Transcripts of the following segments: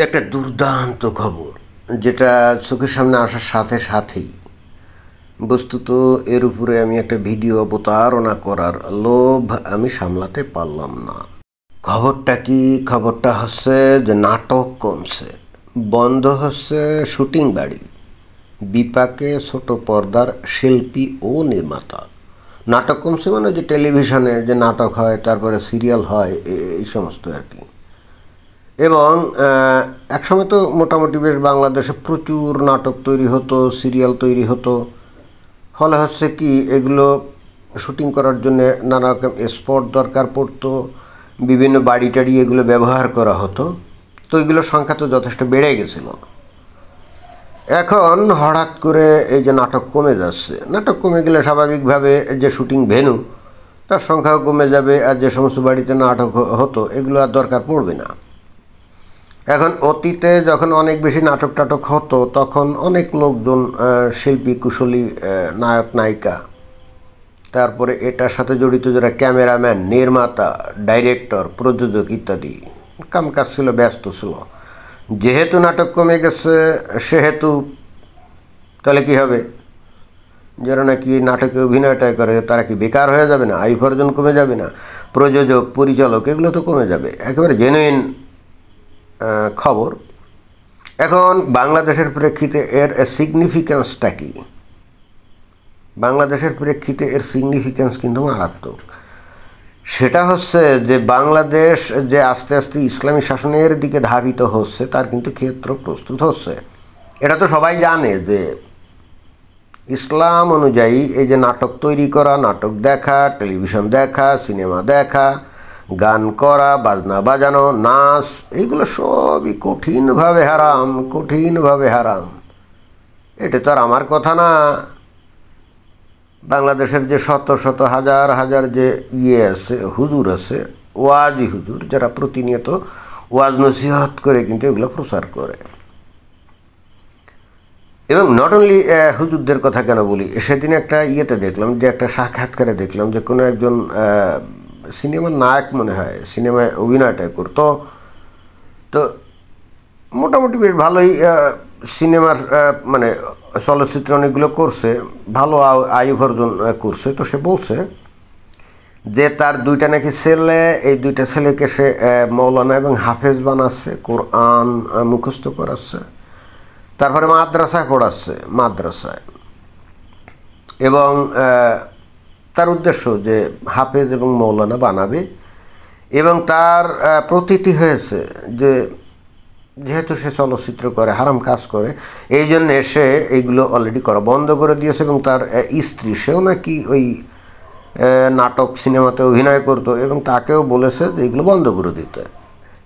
একটা দুর্দান্ত খবর যেটা চোখের সামনে আসার সাথে সাথেই বস্তুত এর উপরে আমি একটা ভিডিও অবতারণা করার লোভ আমি সামলাতে পারলাম না। খবরটা কি? খবরটা হচ্ছে যে নাটক কমছে, বন্ধ হচ্ছে শুটিং বাড়ি, বিপাকে ছোট পর্দার শিল্পী ও নির্মাতা। নাটক কমছে মানে যে টেলিভিশনে যে নাটক হয়, তারপরে সিরিয়াল হয়, এই সমস্ত আর কি। এবং একসময় তো মোটামুটি বেশ বাংলাদেশে প্রচুর নাটক তৈরি হতো, সিরিয়াল তৈরি হতো। ফলে হচ্ছে কি, এগুলো শুটিং করার জন্য নানা রকম স্পট দরকার পড়তো, বিভিন্ন বাড়ি টাড়ি এগুলো ব্যবহার করা হতো। তো এগুলোর সংখ্যা তো যথেষ্ট বেড়ে গেছিলো। এখন হঠাৎ করে এই যে নাটক কমে যাচ্ছে, নাটক কমে গেলে স্বাভাবিকভাবে যে শুটিং ভেন্যু তার সংখ্যাও কমে যাবে, আর যে সমস্ত বাড়িতে নাটক হতো এগুলো আর দরকার পড়বে না। এখন অতীতে যখন অনেক বেশি নাটক টাটক হতো তখন অনেক লোকজন, শিল্পী কুশলী, নায়ক নায়িকা, তারপরে এটার সাথে জড়িত যারা ক্যামেরাম্যান, নির্মাতা, ডাইরেক্টর, প্রযোজক ইত্যাদি কামকাজ ছিল, ব্যস্ত ছিল। যেহেতু নাটক কমে গেছে সেহেতু তাহলে কী হবে, যারা নাকি নাটকে অভিনয়টা করে তারা কি বেকার হয়ে যাবে না? আয় উপার্জন কমে যাবে না? প্রযোজক, পরিচালক এগুলো তো কমে যাবে। একেবারে জেনুইন খবর। এখন বাংলাদেশের প্রেক্ষিতে এর সিগনিফিক্যান্সটা কি? বাংলাদেশের প্রেক্ষিতে এর সিগনিফিক্যান্স কিন্তু মারাত্মক। সেটা হচ্ছে যে বাংলাদেশ যে আস্তে আস্তে ইসলামী শাসনের দিকে ধাবিত হচ্ছে তার কিন্তু ক্ষেত্র প্রস্তুত হচ্ছে। এটা তো সবাই জানে যে ইসলাম অনুযায়ী এই যে নাটক তৈরি করা, নাটক দেখা, টেলিভিশন দেখা, সিনেমা দেখা, গান করা, বাজনা বাজানো, নাচ, এইগুলো সবই কঠিনভাবে হারাম, কঠিনভাবে হারাম। এটা তো আর আমার কথা না। বাংলাদেশের যে শত শত হাজার হাজার যে আছে, হুজুর আছে, ওয়াজি হুজুর, যারা প্রতিনিয়ত ওয়াজ নসিহত করে কিন্তু এগুলো প্রচার করে। এবং নট অনলি হুজুরদের কথা কেন বলি, সেদিন একটা দেখলাম, যে একটা সাক্ষাৎকারে দেখলাম যে কোনো একজন সিনেমার নায়ক মনে হয় সিনেমায় অভিনয়টা করতো। তো মোটামুটি বেশ ভালোই সিনেমার মানে চলচ্চিত্র অনেকগুলো করছে, ভালো আয় উপার্জন করছে। তো সে বলছে যে তার দুইটা নাকি ছেলে, এই দুইটা ছেলেকে সে মৌলানা এবং হাফেজ বানাচ্ছে, কোরআন মুখস্থ করাচ্ছে, তারপরে মাদ্রাসায় পড়াচ্ছে, মাদ্রাসায়। এবং তার উদ্দেশ্য যে হাফেজ এবং মৌলানা বানাবে। এবং তার প্রতীতি হয়েছে যে যেহেতু সে চলচ্চিত্র করে, হারাম কাজ করে, এই জন্য সে এইগুলো অলরেডি করা বন্ধ করে দিয়েছে। এবং তার স্ত্রী, সেও নাকি ওই নাটক সিনেমাতে অভিনয় করতো, এবং তাকেও বলেছে যে এগুলো বন্ধ করে দিতে।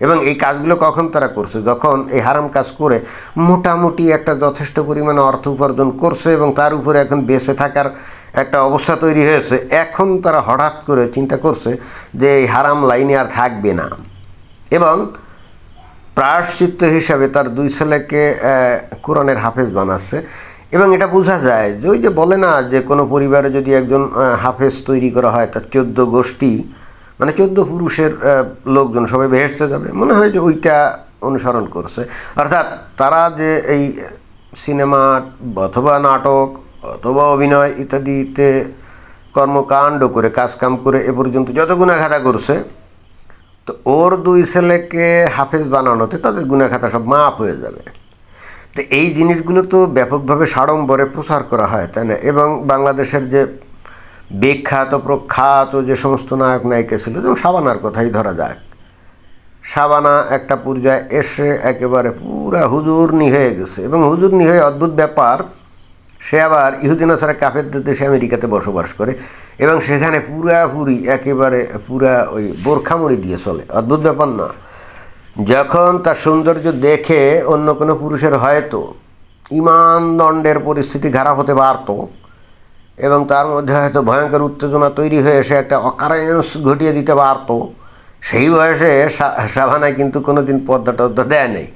এবং এই কাজগুলো কখন তারা করছে? যখন এই হারাম কাজ করে মোটামুটি একটা যথেষ্ট পরিমাণে অর্থ উপার্জন করছে এবং তার উপরে এখন বেঁচে থাকার একটা অবস্থা তৈরি হয়েছে। এখন তারা হঠাৎ করে চিন্তা করছে যে এই হারাম লাইনে আর থাকবে না। এবং প্রায়শ্চিত্ত হিসাবে তার দুই ছেলেকে কোরআনের হাফেজ বানাচ্ছে। এবং এটা বোঝা যায় যে ওই যে বলে না যে কোনো পরিবারে যদি একজন হাফেজ তৈরি করা হয়, তার 14 গোষ্ঠী মানে 14 পুরুষের লোকজন সবাই বেহেশতে যাবে, মনে হয় যে ওইটা অনুসরণ করছে। অর্থাৎ তারা যে এই সিনেমা অথবা নাটক অথবা অভিনয় ইত্যাদিতে কর্মকাণ্ড করে, কাজকাম করে এ পর্যন্ত যত গুনাখাতা করছে, তো ওর দুই ছেলেকে হাফেজ বানানোতে তাদের গুনাখাতা সব মাফ হয়ে যাবে। তো এই জিনিসগুলো তো ব্যাপকভাবে সাড়ম্বরে প্রচার করা হয়, তাই না? এবং বাংলাদেশের যে বিখ্যাত প্রখ্যাত যে সমস্ত নায়ক নায়িকা ছিল, যেমন শাবানার কথাই ধরা যাক, শাবানা একটা পর্যায়ে এসে একেবারে পুরা হুজুরনি হয়ে গেছে। এবং হুজুরনি হয়ে অদ্ভুত ব্যাপার, সে আবার ইহুদি নাসারা কাফেরদের দেশে আমেরিকাতে বসবাস করে এবং সেখানে পুরাপুরি একেবারে পুরা ওই বোরখামুড়ি দিয়ে চলে। অদ্ভুত ব্যাপার না? যখন তার সৌন্দর্য দেখে অন্য কোনো পুরুষের হয়তো ইমান দণ্ডের পরিস্থিতি খারাপ হতে পারত এবং তার মধ্যে হয়তো ভয়ঙ্কর উত্তেজনা তৈরি হয়ে এসে একটা অকারেন্স ঘটিয়ে দিতে পারত, সেই বয়সে শাবানা কিন্তু কোনো দিন পর্দা টর্দা দেয় নেই।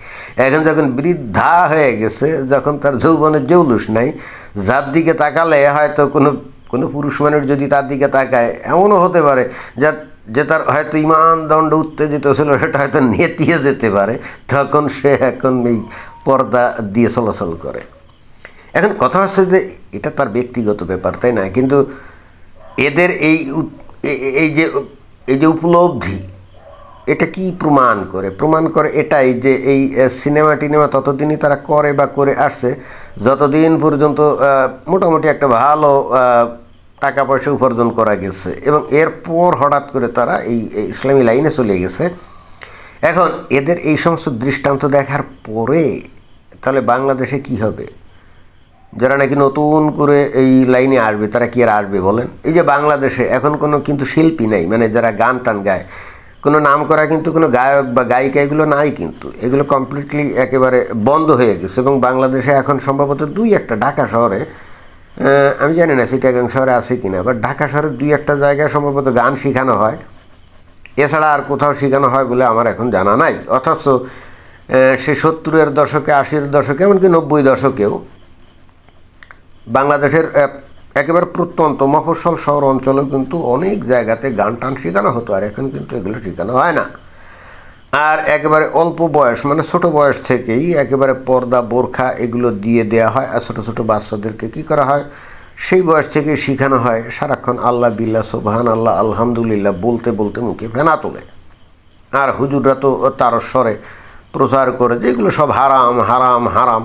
এখন যখন বৃদ্ধা হয়ে গেছে, যখন তার যৌবনের জৌলুস নাই, যার দিকে তাকালে হয়তো কোনো পুরুষ মানুষ যদি তার দিকে তাকায়, এমনও হতে পারে যে তার হয়তো ইমান দণ্ড উত্তেজিত ছিল, সেটা হয়তো নেতিয়ে যেতে পারে, তখন সে এখন এই পর্দা দিয়ে চলাচল করে। এখন কথা হচ্ছে যে এটা তার ব্যক্তিগত ব্যাপার, তাই না? কিন্তু এদের এই যে উপলব্ধি, এটা কি প্রমাণ করে? প্রমাণ করে এটাই যে এই সিনেমা টিনেমা ততদিনই তারা করে বা করে আসছে যতদিন পর্যন্ত মোটামুটি একটা ভালো টাকা পয়সা উপার্জন করা গেছে, এবং এরপর হঠাৎ করে তারা এই ইসলামী লাইনে চলে গেছে। এখন এদের এই সমস্ত দৃষ্টান্ত দেখার পরে তাহলে বাংলাদেশে কি হবে? যারা নাকি নতুন করে এই লাইনে আসবে, তারা কি আর আসবে বলেন? এই যে বাংলাদেশে এখন কোনো কিন্তু শিল্পী নাই, মানে যারা গান টান গায়, কোনো নাম করা কিন্তু কোনো গায়ক বা গায়িকা এগুলো নাই, কিন্তু এগুলো কমপ্লিটলি একেবারে বন্ধ হয়ে গেছে। এবং বাংলাদেশে এখন সম্ভবত দুই একটা, ঢাকা শহরে, আমি জানি না চিটাগাং শহরে আছে কিনা, বাট ঢাকা শহরের দুই একটা জায়গায় সম্ভবত গান শেখানো হয়, এছাড়া আর কোথাও শেখানো হয় বলে আমার এখন জানা নাই। অথচ সে 70-এর দশকে, 80-এর দশকে, এমনকি 90 দশকেও বাংলাদেশের একেবারে প্রত্যন্ত মফস্বল শহর অঞ্চলেও কিন্তু অনেক জায়গাতে গান টান শেখানো হতো, আর এখন কিন্তু এগুলো শেখানো হয় না। আর একেবারে অল্প বয়স, মানে ছোট বয়স থেকেই একেবারে পর্দা বোরখা এগুলো দিয়ে দেওয়া হয়, আর ছোটো ছোটো বাচ্চাদেরকে কী করা হয়, সেই বয়স থেকে শেখানো হয় সারাক্ষণ আল্লাহ বিল্লাহ সুবহান আল্লাহ আলহামদুলিল্লাহ বলতে বলতে মুখে ফেনা তোলে। আর হুজুররা তো তার স্বরে প্রচার করে যে এগুলো সব হারাম হারাম হারাম।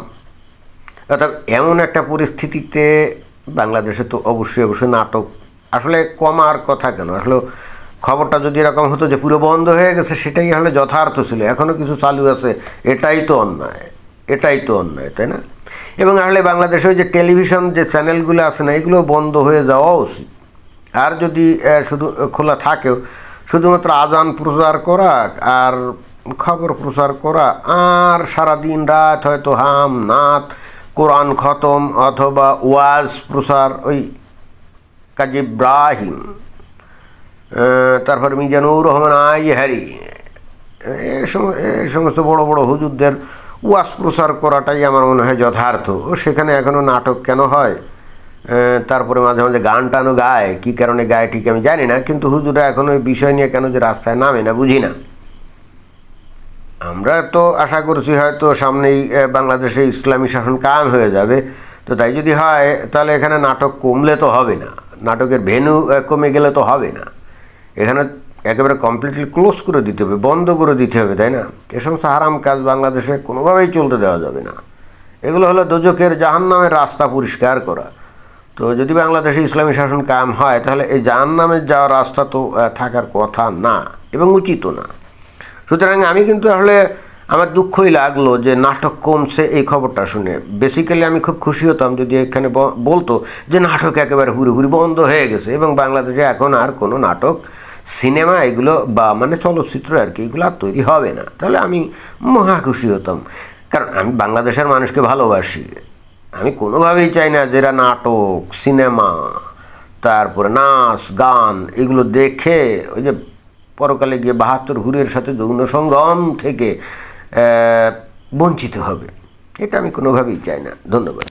অর্থাৎ এমন একটা পরিস্থিতিতে বাংলাদেশে তো অবশ্যই নাটক আসলে কমার কথা কেন? আসলে খবরটা যদি এরকম হতো যে পুরো বন্ধ হয়ে গেছে, সেটাই আসলে যথার্থ ছিল। এখনও কিছু চালু আছে, এটাই তো অন্যায়, তাই না? এবং আসলে বাংলাদেশে ওই যে টেলিভিশন যে চ্যানেলগুলো আছে না, এগুলো বন্ধ হয়ে যাওয়া উচিত। আর যদি শুধু খোলা থাকেও, শুধুমাত্র আজান প্রচার করা আর খবর প্রচার করা, আর সারাদিন রাত হয়তো হাম নাত, কোরআন খতম অথবা ওয়াজ প্রচার, ওই কাজী ইব্রাহিম, তারপর মিজানুর রহমান আইহারি, এই সমস্ত বড় বড় হুজুরদের ওয়াজ প্রচার করাটাই আমার মনে হয় যথার্থ। ও সেখানে এখনও নাটক কেন হয়? তারপরে মাঝে মাঝে গান টানও গায়, কী কারণে গায় ঠিক আমি জানি না, কিন্তু হুজুরা এখন ওই বিষয় নিয়ে কেন যে রাস্তায় নামে না বুঝি না। আমরা তো আশা করছি হয়তো সামনেই বাংলাদেশে ইসলামী শাসন কায়েম হয়ে যাবে। তো তাই যদি হয় তাহলে এখানে নাটক কমলে তো হবে না, নাটকের ভেন্যু কমে গেলে তো হবে না। এখানে একেবারে কমপ্লিটলি ক্লোজ করে দিতে হবে, বন্ধ করে দিতে হবে, তাই না? এ সমস্ত হারাম কাজ বাংলাদেশে কোনোভাবেই চলতে দেওয়া যাবে না। এগুলো হলো দোজখের জাহান্নামের রাস্তা পরিষ্কার করা। তো যদি বাংলাদেশে ইসলামী শাসন কায়েম হয় তাহলে এই জাহান্নামের যাওয়ার রাস্তা তো থাকার কথা না, এবং উচিতও না। সুতরাং আমি কিন্তু আসলে আমার দুঃখই লাগলো যে নাটক কমছে এই খবরটা শুনে। বেসিক্যালি আমি খুব খুশি হতাম যদি এখানে বলতো যে নাটক একেবারে হুড়ি বন্ধ হয়ে গেছে, এবং বাংলাদেশে এখন আর কোনো নাটক, সিনেমা এগুলো বা মানে চলচ্চিত্র আর কি, এগুলো আর তৈরি হবে না। তাহলে আমি মহা খুশি হতাম, কারণ আমি বাংলাদেশের মানুষকে ভালোবাসি। আমি কোনোভাবেই চাই না যারা নাটক, সিনেমা, তারপরে নাচ গান এগুলো দেখে ওই যে পরকালে গিয়ে 72 হুরের সাথে যৌন সঙ্গম থেকে বঞ্চিত হবে। এটা আমি কোনোভাবেই চাই না। ধন্যবাদ।